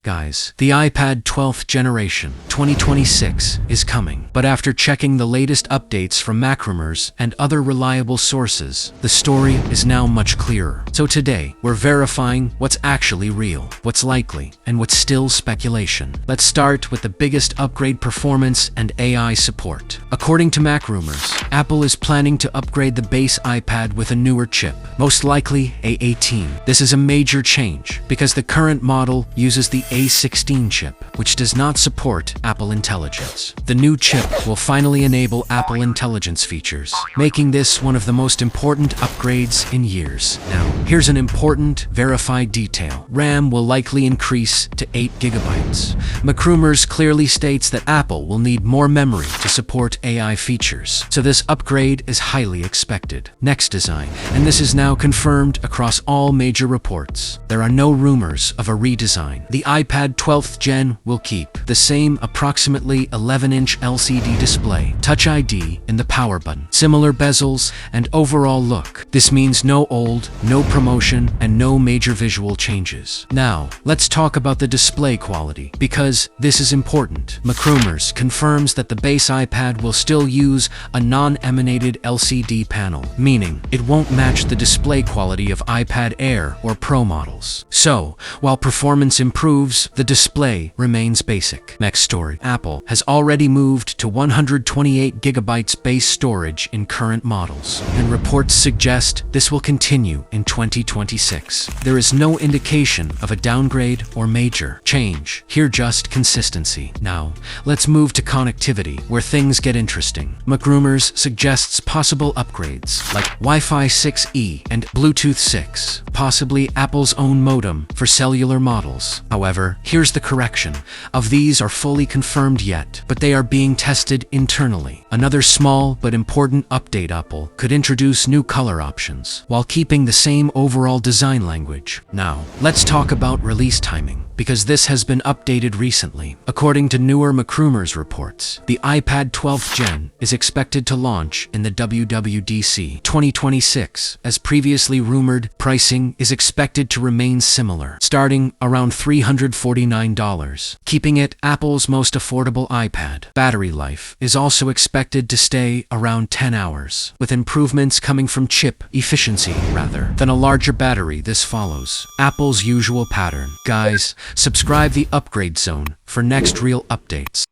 Guys, the iPad 12th generation, 2026, is coming. But after checking the latest updates from Macrumors and other reliable sources, the story is now much clearer. So today, we're verifying what's actually real, what's likely, and what's still speculation. Let's start with the biggest upgrade: performance and AI support. According to Macrumors, Apple is planning to upgrade the base iPad with a newer chip, most likely A18. This is a major change, because the current model uses the A16 chip, which does not support Apple Intelligence. The new chip will finally enable Apple Intelligence features, making this one of the most important upgrades in years. Now, here's an important, verified detail. RAM will likely increase to 8 gigabytes. Macrumors clearly states that Apple will need more memory to support AI features, so this upgrade is highly expected. Next, design, and this is now confirmed across all major reports. There are no rumors of a redesign. The iPad 12th Gen will keep the same approximately 11-inch LCD display, Touch ID in the power button, similar bezels, and overall look. This means no old, no promotion, and no major visual changes. Now, let's talk about the display quality, because this is important. Macrumors confirms that the base iPad will still use a non-emanated LCD panel, meaning it won't match the display quality of iPad Air or Pro models. So, while performance improves, the display remains basic. Next story. Apple has already moved to 128 gigabytes base storage in current models, and reports suggest this will continue in 2026. There is no indication of a downgrade or major change, here just consistency. Now, let's move to connectivity, where things get interesting. Macrumors suggests possible upgrades, like Wi-Fi 6E and Bluetooth 6, possibly Apple's own modem for cellular models. However, here's the correction. Of these are fully confirmed yet, but they are being tested internally. Another small but important update: Apple could introduce new color options, while keeping the same overall design language. Now, let's talk about release timing, because this has been updated recently. According to newer Macrumors reports, the iPad 12th Gen is expected to launch in the WWDC 2026. As previously rumored, pricing is expected to remain similar, starting around $349, keeping it Apple's most affordable iPad. Battery life is also expected to stay around 10 hours, with improvements coming from chip efficiency rather than a larger battery. This follows Apple's usual pattern. Guys, subscribe the Upgrade Zone for next real updates.